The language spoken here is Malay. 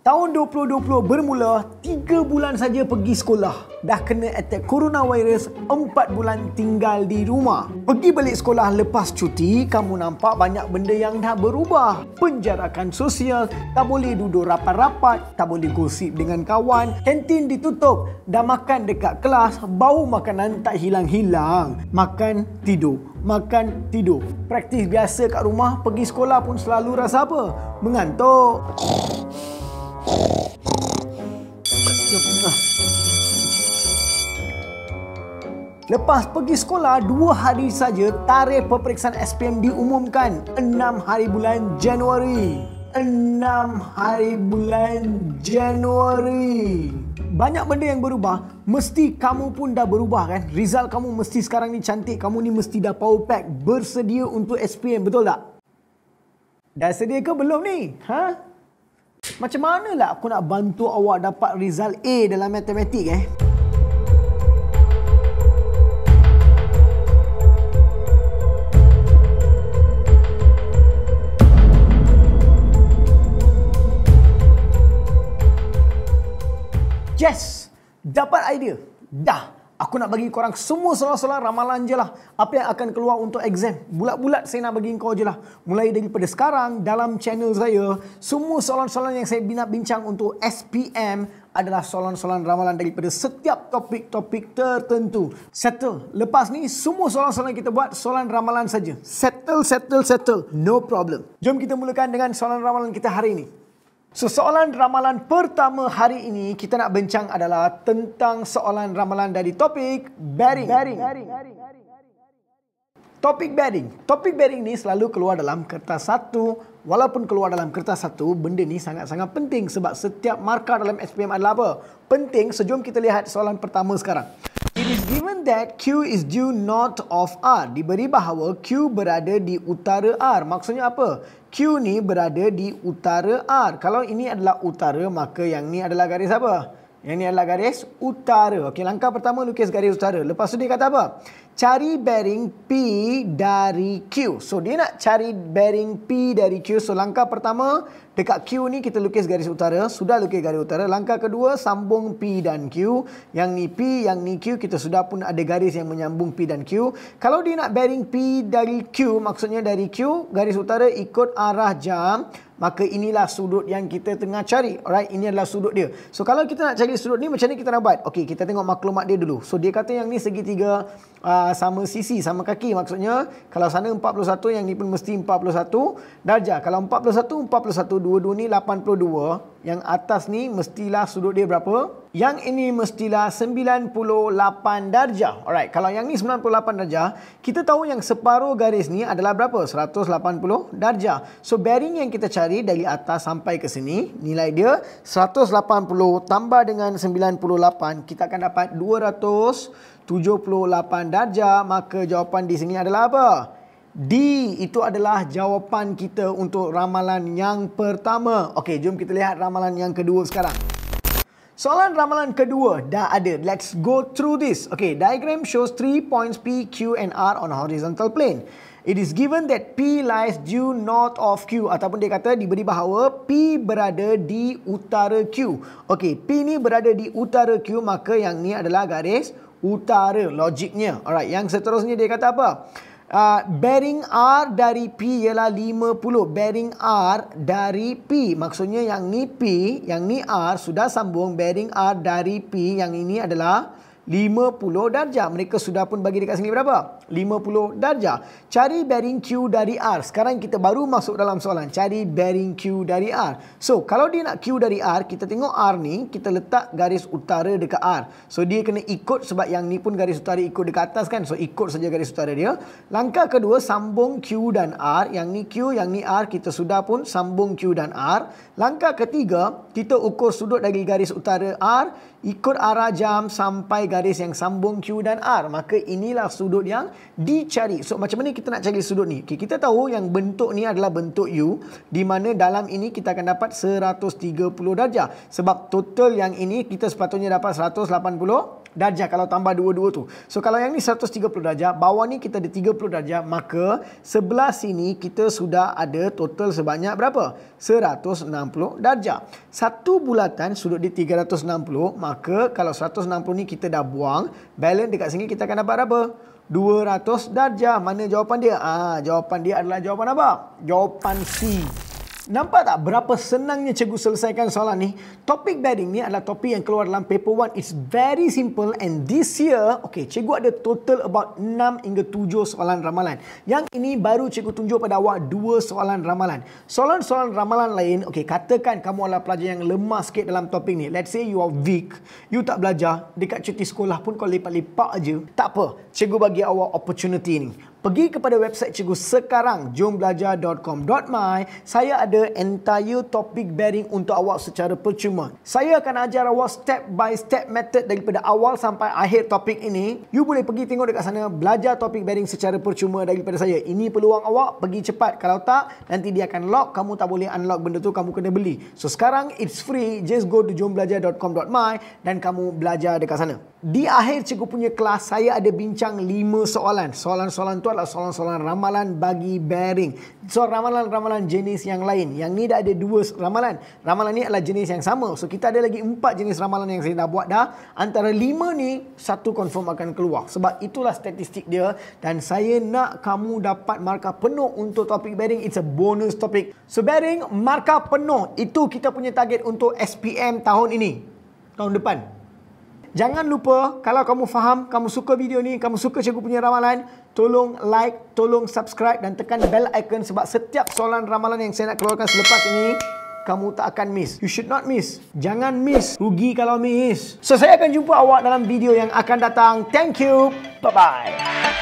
Tahun 2020 bermula, 3 bulan saja pergi sekolah. Dah kena attack coronavirus, 4 bulan tinggal di rumah. Pergi balik sekolah lepas cuti, kamu nampak banyak benda yang dah berubah. Penjarakan sosial, tak boleh duduk rapat-rapat, tak boleh gosip dengan kawan, kantin ditutup, dah makan dekat kelas, bau makanan tak hilang-hilang. Makan, tidur. Makan, tidur. Praktis biasa kat rumah, pergi sekolah pun selalu rasa apa? Mengantuk. Lepas pergi sekolah 2 hari saja, tarikh peperiksaan SPM diumumkan 6 hari bulan Januari. 6 hari bulan Januari. Banyak benda yang berubah. Mesti kamu pun dah berubah kan? Result kamu mesti sekarang ni cantik. Kamu ni mesti dah power pack, bersedia untuk SPM, betul tak? Dah sedia ke belum ni? Ha? Macam manalah aku nak bantu awak dapat result A dalam matematik Yes! Dapat idea. Dah. Aku nak bagi korang semua soalan-soalan ramalan je lah. Apa yang akan keluar untuk exam. Bulat-bulat saya nak bagi kau je lah. Mulai daripada sekarang, dalam channel saya, semua soalan-soalan yang saya nak bincang untuk SPM adalah soalan-soalan ramalan daripada setiap topik-topik tertentu. Settle. Lepas ni, semua soalan-soalan kita buat soalan ramalan saja. Settle, settle, settle. No problem. Jom kita mulakan dengan soalan ramalan kita hari ini. So, soalan ramalan pertama hari ini kita nak bincang adalah tentang soalan ramalan dari topik bearing. Topik bearing. Topik bearing ni selalu keluar dalam kertas satu. Walaupun keluar dalam kertas satu, benda ni sangat-sangat penting sebab setiap markah dalam SPM adalah apa? Penting. So, jom kita lihat soalan pertama sekarang. It is given that Q is due north of R. Diberi bahawa Q berada di utara R. Maksudnya apa? Q ni berada di utara R. Kalau ini adalah utara, maka yang ni adalah garis apa? Yang ni adalah garis utara. Okey, langkah pertama lukis garis utara. Lepas tu dia kata apa? Cari bearing P dari Q. So, dia nak cari bearing P dari Q. So, langkah pertama, dekat Q ni kita lukis garis utara. Sudah lukis garis utara. Langkah kedua, sambung P dan Q. Yang ni P, yang ni Q. Kita sudah pun ada garis yang menyambung P dan Q. Kalau dia nak bearing P dari Q, maksudnya dari Q, garis utara ikut arah jam. Maka inilah sudut yang kita tengah cari. Alright, ini adalah sudut dia. So, kalau kita nak cari sudut ni, macam ni kita nak buat? Okey, kita tengok maklumat dia dulu. So, dia kata yang ni segitiga sama sisi, sama kaki. Maksudnya, kalau sana 41, yang ni pun mesti 41 darjah. Kalau 41, 41, dua-dua ni 82. Yang atas ni mestilah sudut dia berapa? Yang ini mestilah 98 darjah. Alright, kalau yang ni 98 darjah, kita tahu yang separuh garis ni adalah berapa? 180 darjah. So, bearing yang kita cari dari atas sampai ke sini, nilai dia 180 tambah dengan 98, kita akan dapat 278 darjah. Maka jawapan di sini adalah apa? D. Itu adalah jawapan kita untuk ramalan yang pertama. Okey, jom kita lihat ramalan yang kedua sekarang. Soalan ramalan kedua dah ada. Let's go through this. Okay, diagram shows 3 points P, Q and R on a horizontal plane. It is given that P lies due north of Q. Ataupun dia kata diberi bahawa P berada di utara Q. Okay, P ni berada di utara Q, maka yang ni adalah garis utara. Logiknya. Alright, yang seterusnya dia kata apa? Bearing R dari P ialah 50. Bearing R dari P. Maksudnya yang ni P, yang ni R. Sudah sambung bearing R dari P. Yang ini adalah 50 darjah. Mereka sudah pun bagi dekat sini berapa? 50 darjah. Cari bearing Q dari R. Sekarang kita baru masuk dalam soalan. Cari bearing Q dari R. So, kalau dia nak Q dari R, kita tengok R ni, kita letak garis utara dekat R. So, dia kena ikut sebab yang ni pun garis utara ikut dekat atas kan. So, ikut saja garis utara dia. Langkah kedua, sambung Q dan R. Yang ni Q, yang ni R. Kita sudah pun sambung Q dan R. Langkah ketiga, kita ukur sudut dari garis utara R ikut arah jam sampai garis yang sambung Q dan R. Maka inilah sudut yang dicari. So, macam mana kita nak cari sudut ni? Okay, kita tahu yang bentuk ni adalah bentuk U, di mana dalam ini kita akan dapat 130 darjah. Sebab total yang ini kita sepatutnya dapat 180 darjah kalau tambah dua-dua tu. So kalau yang ni 130 darjah, bawah ni kita ada 30 darjah, maka sebelah sini kita sudah ada total sebanyak berapa? 160 darjah. Satu bulatan sudut dia 360, maka kalau 160 ni kita dah buang, balance dekat sini kita akan dapat apa? 200 darjah. Mana jawapan dia? Jawapan dia adalah jawapan apa? Jawapan C. Nampak tak berapa senangnya cikgu selesaikan soalan ni? Topik bearing ni adalah topik yang keluar dalam paper 1. It's very simple, and this year, cikgu ada total about 6 hingga 7 soalan ramalan. Yang ini baru cikgu tunjuk pada awak 2 soalan ramalan. Soalan-soalan ramalan lain, katakan kamu adalah pelajar yang lemah sikit dalam topik ni. Let's say you are weak, you tak belajar, dekat cuti sekolah pun kau lepak-lepak aja. Tak apa, cikgu bagi awak opportunity ni. Pergi kepada website cikgu sekarang, jombelajar.com.my. Saya ada entire topic bearing untuk awak secara percuma. Saya akan ajar awak step by step method daripada awal sampai akhir topik ini. You boleh pergi tengok dekat sana, belajar topic bearing secara percuma daripada saya. Ini peluang awak, pergi cepat. Kalau tak, nanti dia akan lock, kamu tak boleh unlock benda tu, kamu kena beli. So sekarang it's free, just go to jombelajar.com.my dan kamu belajar dekat sana. Di akhir cikgu punya kelas, saya ada bincang 5 soalan. Soalan-soalan tu adalah soalan-soalan ramalan bagi bearing. So ramalan-ramalan jenis yang lain. Yang ni dah ada 2 ramalan. Ramalan ni adalah jenis yang sama. So kita ada lagi 4 jenis ramalan yang saya dah buat dah. Antara 5 ni, 1 confirm akan keluar. Sebab itulah statistik dia. Dan saya nak kamu dapat markah penuh untuk topik bearing. It's a bonus topik. So bearing, markah penuh. Itu kita punya target untuk SPM tahun ini. Tahun depan. Jangan lupa, kalau kamu faham, kamu suka video ni, kamu suka cikgu punya ramalan, tolong like, tolong subscribe dan tekan bell icon sebab setiap soalan ramalan yang saya nak keluarkan selepas ini, kamu tak akan miss. You should not miss. Jangan miss. Rugi kalau miss. So, saya akan jumpa awak dalam video yang akan datang. Thank you. Bye-bye.